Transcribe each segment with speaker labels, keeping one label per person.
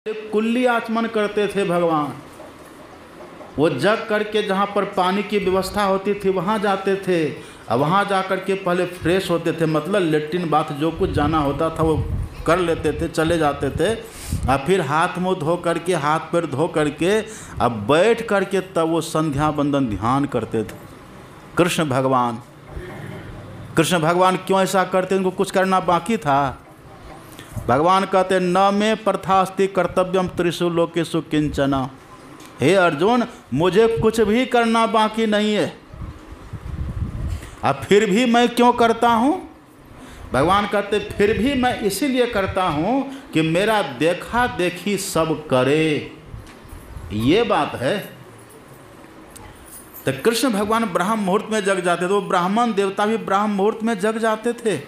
Speaker 1: कुल्ली आचमन करते थे भगवान। वो जग करके जहाँ पर पानी की व्यवस्था होती थी वहाँ जाते थे और वहाँ जा कर के पहले फ्रेश होते थे, मतलब लेट्रिन बाथ जो कुछ जाना होता था वो कर लेते थे, चले जाते थे और फिर हाथ मुँह धो करके, हाथ पैर धो करके अब बैठ करके तब वो संध्या वंदन ध्यान करते थे। कृष्ण भगवान क्यों ऐसा करते? उनको कुछ करना बाकी था। भगवान कहते न मे प्रथास्ति कर्तव्यम त्रिषु लोकेषु किंचन। हे अर्जुन, मुझे कुछ भी करना बाकी नहीं है, अब फिर भी मैं क्यों करता हूँ? भगवान कहते फिर भी मैं इसीलिए करता हूँ कि मेरा देखा देखी सब करे, ये बात है। तो कृष्ण भगवान ब्राह्म मुहूर्त में जग जाते थे, तो ब्राह्मण देवता भी ब्राह्म मुहूर्त में जग जाते थे,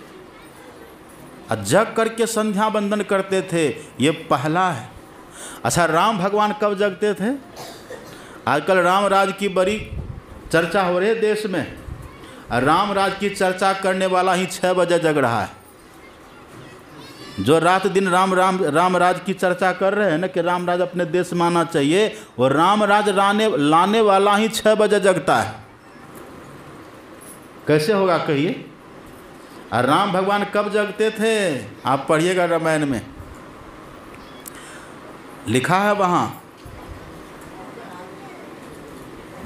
Speaker 1: जग करके संध्या वंदन करते थे। ये पहला है। अच्छा, राम भगवान कब जगते थे? आजकल राम राज की बड़ी चर्चा हो रही है देश में। राम राज की चर्चा करने वाला ही 6 बजे जग रहा है। जो रात दिन राम राज की चर्चा कर रहे हैं ना कि राम राज अपने देश में आना चाहिए, वो राम राज लाने वाला ही 6 बजे जगता है। कैसे होगा कहिए? और राम भगवान कब जगते थे? आप पढ़िएगा रामायण में लिखा है, वहाँ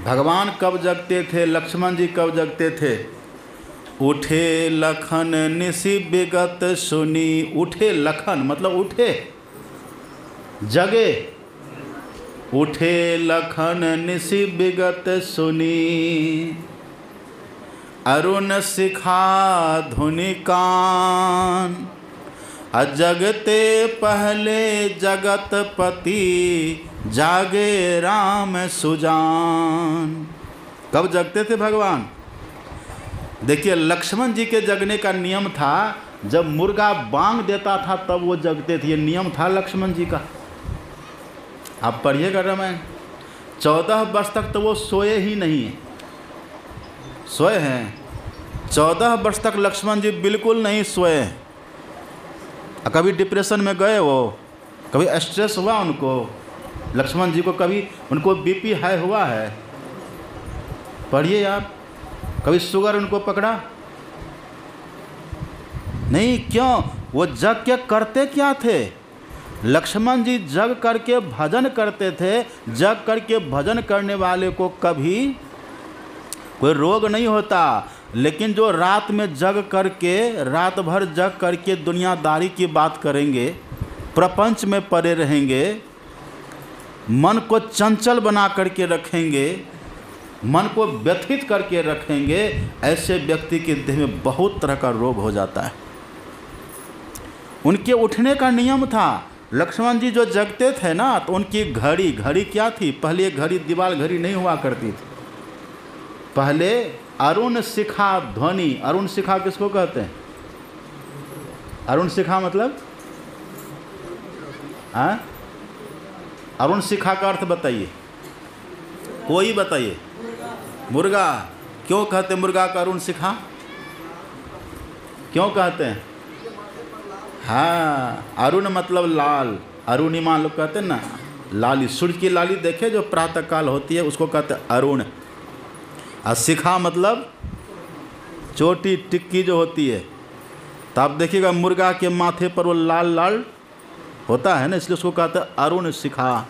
Speaker 1: भगवान कब जगते थे, लक्ष्मण जी कब जगते थे। उठे लखन निशि विगत सुनी। उठे लखन मतलब उठे, जगे। उठे लखन निशि विगत सुनी। अरुण शिखा धुनि कान। अजगते पहले जगतपति जागे राम सुजान। कब जगते थे भगवान? देखिए, लक्ष्मण जी के जगने का नियम था, जब मुर्गा बांग देता था तब वो जगते थे। ये नियम था लक्ष्मण जी का। आप पढ़िएगा रामायण। 14 वर्ष तक तो वो सोए ही नहीं है, सोए हैं 14 वर्ष तक लक्ष्मण जी बिल्कुल नहीं सोए हैं। कभी डिप्रेशन में गए, वो कभी स्ट्रेस हुआ उनको, लक्ष्मण जी को कभी उनको बीपी हाई हुआ है? पढ़िए आप। कभी शुगर उनको पकड़ा नहीं? क्यों? वो जग के करते क्या थे? लक्ष्मण जी जग करके भजन करते थे। जग करके भजन करने वाले को कभी कोई रोग नहीं होता। लेकिन जो रात में जग करके, रात भर जग करके दुनियादारी की बात करेंगे, प्रपंच में पड़े रहेंगे, मन को चंचल बना करके रखेंगे, मन को व्यथित करके रखेंगे, ऐसे व्यक्ति के देह में बहुत तरह का रोग हो जाता है। उनके उठने का नियम था। लक्ष्मण जी जो जगते थे ना, तो उनकी घड़ी क्या थी? पहले घड़ी दीवार घड़ी नहीं हुआ करती थी। पहले अरुण शिखा ध्वनि। अरुण शिखा किसको कहते हैं? अरुण शिखा मतलब हाँ? अरुण शिखा का अर्थ बताइए, कोई बताइए। मुर्गा। क्यों कहते हैं मुर्गा का अरुण शिखा? क्यों कहते हैं? हाँ, अरुण मतलब लाल। अरुणिमा लोग कहते हैं ना, लाली। सूर्य की लाली देखे जो प्रातः काल होती है, उसको कहते हैं अरुण। और शिखा मतलब चोटी टिक्की जो होती है। तो आप देखिएगा मुर्गा के माथे पर वो लाल लाल होता है ना, इसलिए उसको कहते हैं अरुण शिखा।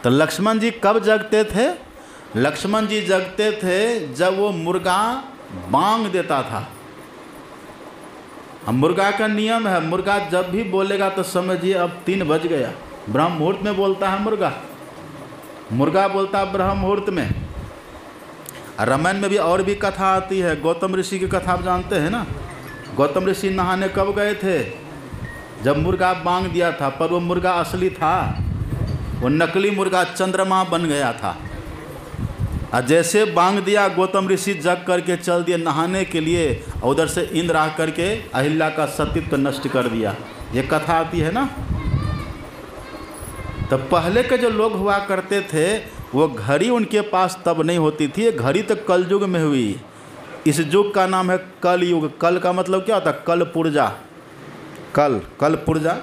Speaker 1: तो लक्ष्मण जी कब जगते थे? लक्ष्मण जी जगते थे जब वो मुर्गा बांग देता था। अब मुर्गा का नियम है, मुर्गा जब भी बोलेगा तो समझिए अब 3 बज गया। ब्रह्म मुहूर्त में बोलता है मुर्गा। मुर्गा बोलता है ब्रह्म मुहूर्त में। रामायण में भी और भी कथा आती है। गौतम ऋषि की कथा आप जानते हैं ना। गौतम ऋषि नहाने कब गए थे? जब मुर्गा बांग दिया था, पर वो मुर्गा असली था, वो नकली मुर्गा चंद्रमा बन गया था। और जैसे बांग दिया, गौतम ऋषि जग करके चल दिए नहाने के लिए, और उधर से इंद्र आ करके अहिल्या का सतीत्व नष्ट कर दिया। ये कथा आती है ना। तो पहले के जो लोग हुआ करते थे, वो घड़ी उनके पास तब नहीं होती थी। घड़ी तो कल युग में हुई। इस युग का नाम है कल युग। कल का मतलब क्या होता है? कल पुर्जा। कल पुर्जा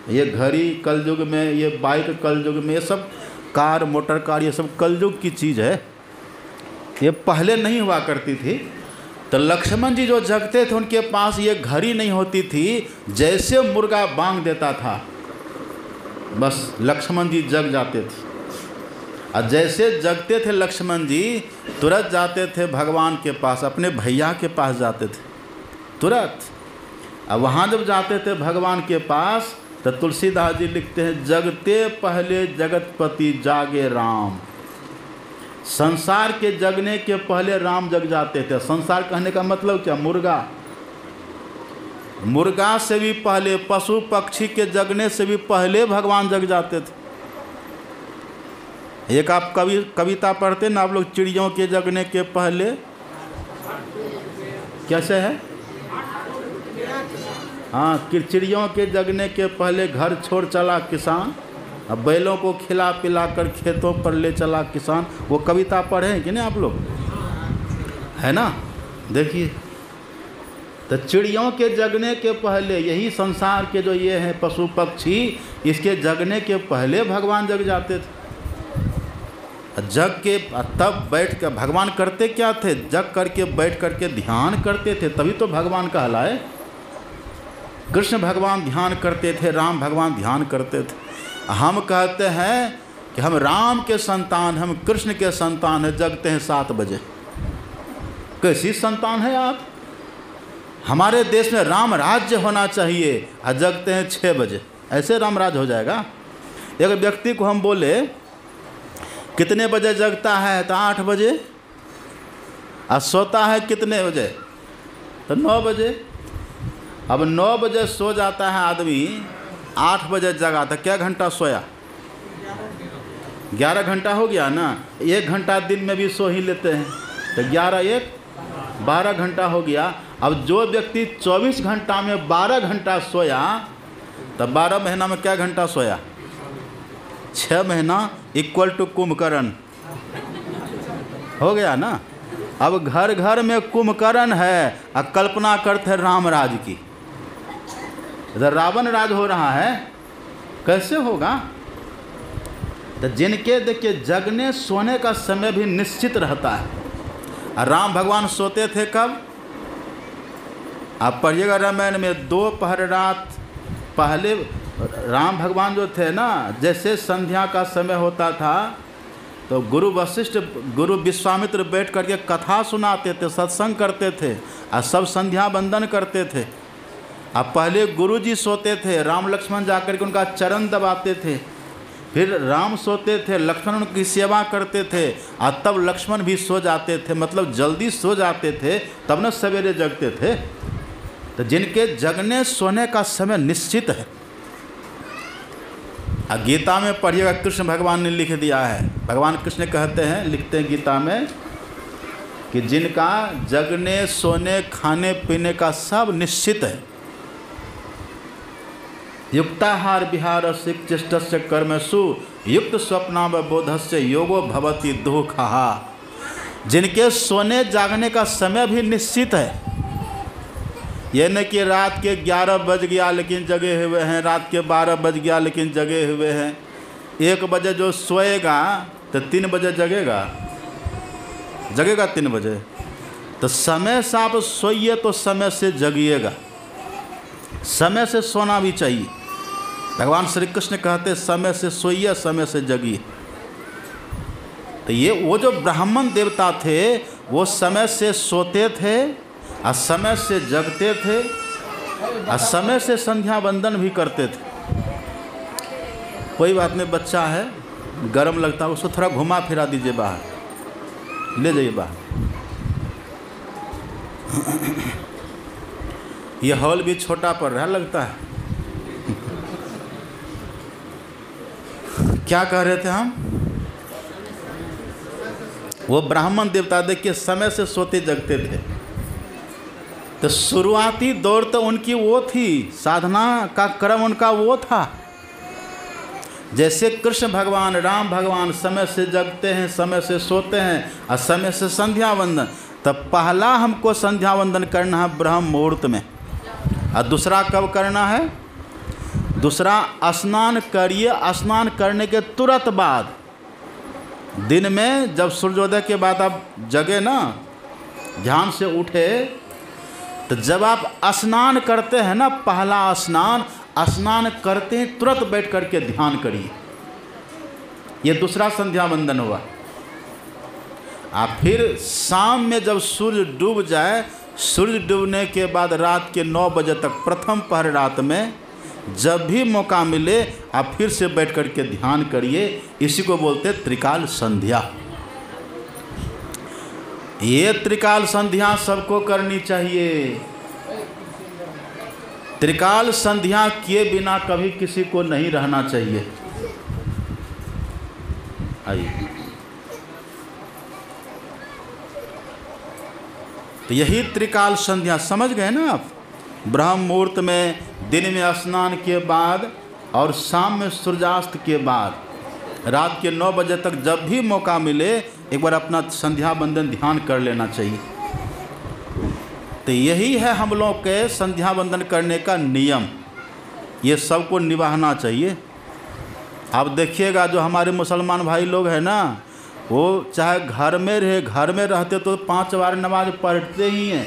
Speaker 1: ये घड़ी कलयुग में, ये बाइक कलयुग में, ये सब कार मोटर कार ये सब कलयुग की चीज़ है, ये पहले नहीं हुआ करती थी। तो लक्ष्मण जी जो जगते थे उनके पास ये घड़ी नहीं होती थी, जैसे मुर्गा बांग देता था बस लक्ष्मण जी जग जाते थे। और जैसे जगते थे लक्ष्मण जी तुरंत जाते थे भगवान के पास, अपने भैया के पास जाते थे तुरंत। अब वहाँ जब जाते थे भगवान के पास तो तुलसीदास जी लिखते हैं, जगते पहले जगतपति जागे राम। संसार के जगने के पहले राम जग जाते थे। संसार कहने का मतलब क्या? मुर्गा, मुर्गा से भी पहले, पशु पक्षी के जगने से भी पहले भगवान जग जाते थे। एक आप कविता पढ़ते ना आप लोग, चिड़ियों के जगने के पहले, कैसे है? हाँ, चिड़ियों के जगने के पहले घर छोड़ चला किसान, अब बैलों को खिला पिला कर खेतों पर ले चला किसान। वो कविता पढ़े हैं कि नहीं आप लोग? है ना? देखिए, तो चिड़ियों के जगने के पहले, यही संसार के जो ये हैं पशु पक्षी, इसके जगने के पहले भगवान जग जाते थे। जग के तब बैठ कर भगवान करते क्या थे? जग करके बैठ करके ध्यान करते थे, तभी तो भगवान कहलाए। कृष्ण भगवान ध्यान करते थे, राम भगवान ध्यान करते थे। हम कहते हैं कि हम राम के संतान, हम कृष्ण के संतान हैं, जगते हैं 7 बजे। कैसी संतान है आप? हमारे देश में राम राज्य होना चाहिए और जगते हैं 6 बजे। ऐसे राम राज्य हो जाएगा? एक व्यक्ति को हम बोले कितने बजे जगता है तो 8 बजे, और सोता है कितने बजे तो 9 बजे। अब 9 बजे सो जाता है आदमी, 8 बजे जगा तो क्या घंटा सोया? 11 घंटा हो गया ना। 1 घंटा दिन में भी सो ही लेते हैं तो 11 1 12 घंटा हो गया। अब जो व्यक्ति 24 घंटा में 12 घंटा सोया तो 12 महीना में क्या घंटा सोया? 6 महीना इक्वल टू कुंभकर्ण हो गया ना। अब घर घर में कुंभकर्ण है और कल्पना करते हैं राम राज की। इधर रावण राज हो रहा है, कैसे होगा? तो जिनके देखिए जगने सोने का समय भी निश्चित रहता है। और राम भगवान सोते थे कब? आप पढ़िएगा रामायण में, 2 पहर रात पहले राम भगवान जो थे ना, जैसे संध्या का समय होता था तो गुरु वशिष्ठ, गुरु विश्वामित्र बैठ करके कथा सुनाते थे, सत्संग करते थे और सब संध्या वंदन करते थे। अब पहले गुरु जी सोते थे, राम लक्ष्मण जाकर के उनका चरण दबाते थे, फिर राम सोते थे, लक्ष्मण उनकी सेवा करते थे और तब लक्ष्मण भी सो जाते थे। मतलब जल्दी सो जाते थे तब न सवेरे जगते थे। तो जिनके जगने सोने का समय निश्चित है। गीता में पढ़िएगा, कृष्ण भगवान ने लिख दिया है। भगवान कृष्ण कहते हैं, लिखते हैं गीता में कि जिनका जगने सोने खाने पीने का सब निश्चित है, युक्ताहार विहारस्य चेष्टस्य कर्मसु युक्त स्वप्नावबोधस्य योगो भवति दुःखः। जिनके सोने जागने का समय भी निश्चित है, ये नहीं कि रात के 11 बज गया लेकिन जगे हुए हैं, रात के 12 बज गया लेकिन जगे हुए हैं। 1 बजे जो सोएगा तो 3 बजे जगेगा 3 बजे। तो समय से आप सोइए तो समय से जगिएगा, समय से सोना भी चाहिए। भगवान श्री कृष्ण कहते समय से सोइए, समय से जगिए। तो ये वो जो ब्राह्मण देवता थे वो समय से सोते थे और समय से जगते थे और समय से संध्या वंदन भी करते थे। कोई बात नहीं, बच्चा है गर्म लगता है, उसको थोड़ा घुमा फिरा दीजिए, बाहर ले जाइए बाहर। ये हॉल भी छोटा पड़ रहा लगता है। क्या कह रहे थे हम? वो ब्राह्मण देवता देखिए समय से सोते जगते थे। तो शुरुआती दौर तो उनकी वो थी, साधना का क्रम उनका वो था। जैसे कृष्ण भगवान, राम भगवान समय से जगते हैं, समय से सोते हैं और समय से संध्या वंदन। तब पहला हमको संध्या वंदन करना है ब्रह्म मुहूर्त में, और दूसरा कब करना है? दूसरा, स्नान करिए। स्नान करने के तुरंत बाद, दिन में जब सूर्योदय के बाद आप जगे ना, ध्यान से उठे, तो जब आप स्नान करते हैं ना, पहला स्नान करते हैं तुरंत बैठ करके ध्यान करिए। ये दूसरा संध्या वंदन हुआ। फिर शाम में जब सूर्य डूब जाए, सूर्य डूबने के बाद रात के 9 बजे तक, प्रथम पहर रात में जब भी मौका मिले आप फिर से बैठ कर के ध्यान करिए। इसी को बोलते त्रिकाल संध्या। ये त्रिकाल संध्या सबको करनी चाहिए। त्रिकाल संध्या किए बिना कभी किसी को नहीं रहना चाहिए। आइए, तो यही त्रिकाल संध्या समझ गए ना आप। ब्रह्म मुहूर्त में, दिन में स्नान के बाद और शाम में सूर्यास्त के बाद, रात के 9 बजे तक जब भी मौका मिले एक बार अपना संध्या वंदन ध्यान कर लेना चाहिए। तो यही है हम लोग के संध्या वंदन करने का नियम। ये सबको निभाना चाहिए। आप देखिएगा जो हमारे मुसलमान भाई लोग हैं ना, वो चाहे घर में रहते तो 5 बार नमाज पढ़ते ही हैं,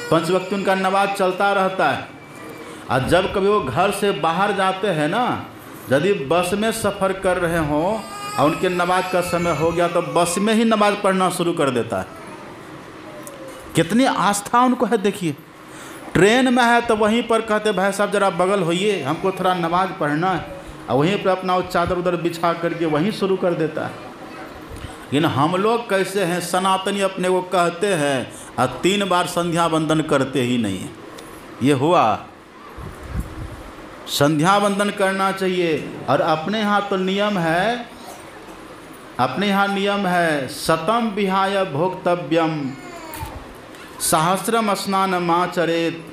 Speaker 1: 5 वक्त उनका नमाज चलता रहता है। और जब कभी वो घर से बाहर जाते हैं ना, यदि बस में सफ़र कर रहे हों और उनके नमाज का समय हो गया तो बस में ही नमाज पढ़ना शुरू कर देता है। कितनी आस्था उनको है देखिए। ट्रेन में है तो वहीं पर कहते भाई साहब ज़रा बगल होइए, हमको थोड़ा नमाज पढ़ना है, और वहीं पर अपना वो चादर उधर बिछा करके वहीं शुरू कर देता है। लेकिन हम लोग कैसे हैं, सनातनी अपने को कहते हैं और 3 बार संध्या वंदन करते ही नहीं है। ये हुआ। संध्या वंदन करना चाहिए। और अपने यहाँ तो नियम है, शतम विहाय भोक्तव्यम, सहस्रम स्नानमाचरेत,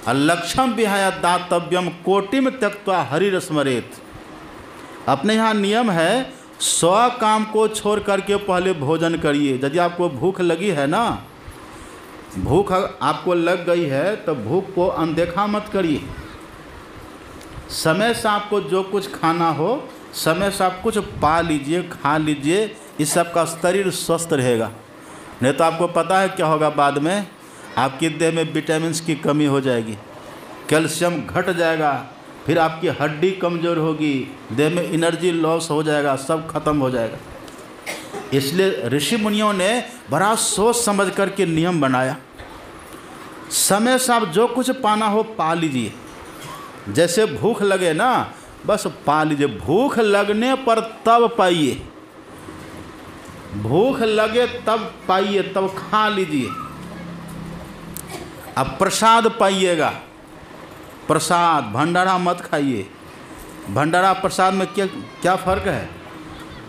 Speaker 1: लक्षम विहाय दातव्यम, कोटिम त्यक्त्वा हरिरस्मरेत। अपने यहाँ नियम है 100 काम को छोड़ करके पहले भोजन करिए। यदि आपको भूख लगी है ना, भूख आपको लग गई है तो भूख को अनदेखा मत करिए। समय से आपको जो कुछ खाना हो, समय से आप कुछ पा लीजिए, खा लीजिए। इस सब का शरीर स्वस्थ रहेगा। नहीं तो आपको पता है क्या होगा, बाद में आपके देह में विटामिन्स की कमी हो जाएगी, कैल्शियम घट जाएगा, फिर आपकी हड्डी कमज़ोर होगी, देह में एनर्जी लॉस हो जाएगा, सब खत्म हो जाएगा। इसलिए ऋषि मुनियों ने बड़ा सोच समझ कर के नियम बनाया। समय से आप जो कुछ पाना हो पा लीजिए। जैसे भूख लगे ना, बस पा लीजिए। भूख लगने पर तब पाइए, भूख लगे तब पाइए, तब खा लीजिए। अब प्रसाद पाइएगा, प्रसाद, भंडारा मत खाइए। भंडारा प्रसाद में क्या फ़र्क है?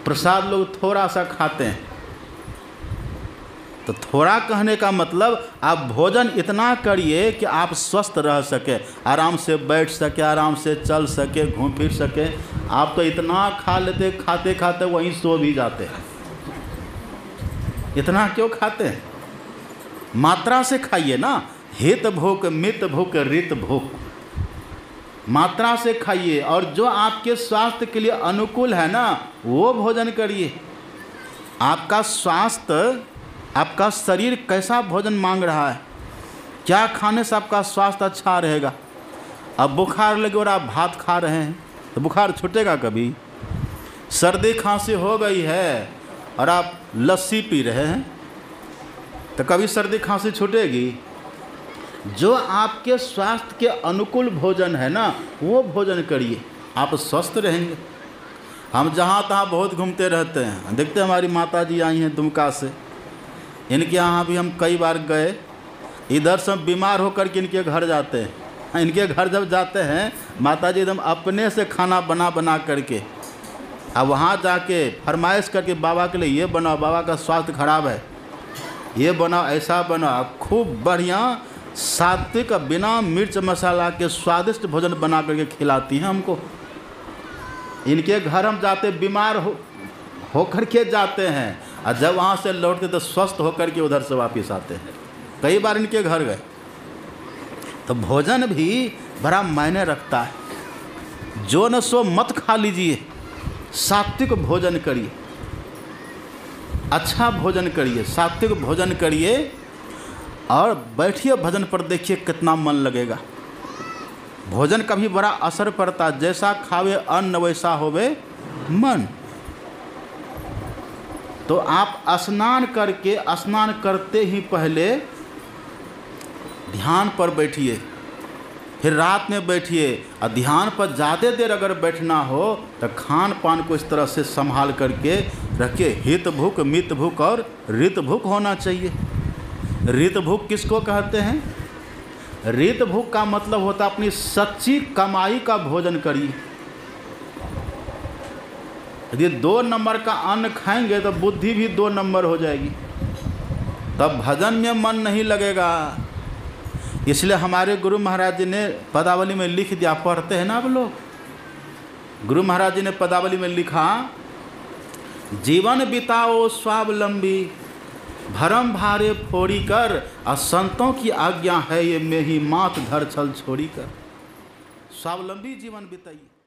Speaker 1: प्रसाद लोग थोड़ा सा खाते हैं। तो थोड़ा कहने का मतलब आप भोजन इतना करिए कि आप स्वस्थ रह सके, आराम से बैठ सके, आराम से चल सके, घूम फिर सके। आप तो इतना खा लेते, खाते खाते वहीं सो भी जाते हैं। इतना क्यों खाते हैं? मात्रा से खाइए ना। हित भूख, मित भूख, रित भूख। मात्रा से खाइए और जो आपके स्वास्थ्य के लिए अनुकूल है ना, वो भोजन करिए। आपका स्वास्थ्य, आपका शरीर कैसा भोजन मांग रहा है, क्या खाने से आपका स्वास्थ्य अच्छा रहेगा। अब बुखार लगे और आप भात खा रहे हैं तो बुखार छूटेगा कभी? सर्दी खांसी हो गई है और आप लस्सी पी रहे हैं तो कभी सर्दी खांसी छूटेगी? जो आपके स्वास्थ्य के अनुकूल भोजन है ना, वो भोजन करिए, आप स्वस्थ रहेंगे। हम जहाँ तहाँ बहुत घूमते रहते हैं। देखते हैं हमारी माता जी आई हैं दुमका से, इनके यहाँ भी हम कई बार गए। इधर से बीमार होकर के इनके घर जाते हैं। इनके घर जब जाते हैं, माता जी एकदम अपने से खाना बना बना करके, अब वहाँ जाके फरमाइश करके बाबा के लिए ये बनाओ, बाबा का स्वास्थ्य खराब है, ये बनाओ, ऐसा बनाओ। खूब बढ़िया सात्विक बिना मिर्च मसाला के स्वादिष्ट भोजन बना करके खिलाती हैं हमको। इनके घर हम जाते, बीमार होकर के जाते हैं, और जब वहाँ से लौटते तो स्वस्थ होकर के उधर से वापस आते हैं। कई बार इनके घर गए। तो भोजन भी बड़ा मायने रखता है। जो न सो मत खा लीजिए, सात्विक भोजन करिए, अच्छा भोजन करिए, सात्विक भोजन करिए और बैठिए भजन पर, देखिए कितना मन लगेगा। भोजन का भी बड़ा असर पड़ता, जैसा खावे अन्न वैसा होवे मन। तो आप स्नान करके, स्नान करते ही पहले ध्यान पर बैठिए, फिर रात में बैठिए। और ध्यान पर ज़्यादा देर अगर बैठना हो तो खान पान को इस तरह से संभाल करके रखिए। हित भूख, मित भूख और ऋत भूख होना चाहिए। ऋत भूख किसको कहते हैं? ऋत भूख का मतलब होता है अपनी सच्ची कमाई का भोजन करिए। यदि 2 नंबर का अन्न खाएंगे तो बुद्धि भी 2 नंबर हो जाएगी, तब भजन में मन नहीं लगेगा। इसलिए हमारे गुरु महाराज जी ने पदावली में लिख दिया, पढ़ते हैं ना आप लोग। गुरु महाराज जी ने पदावली में लिखा, जीवन बिताओ स्वावलंबी, भरम भारे फोड़ी कर, और संतों की आज्ञा है ये में ही मात धर छल छोड़ी कर। स्वावलंबी जीवन बिताइए।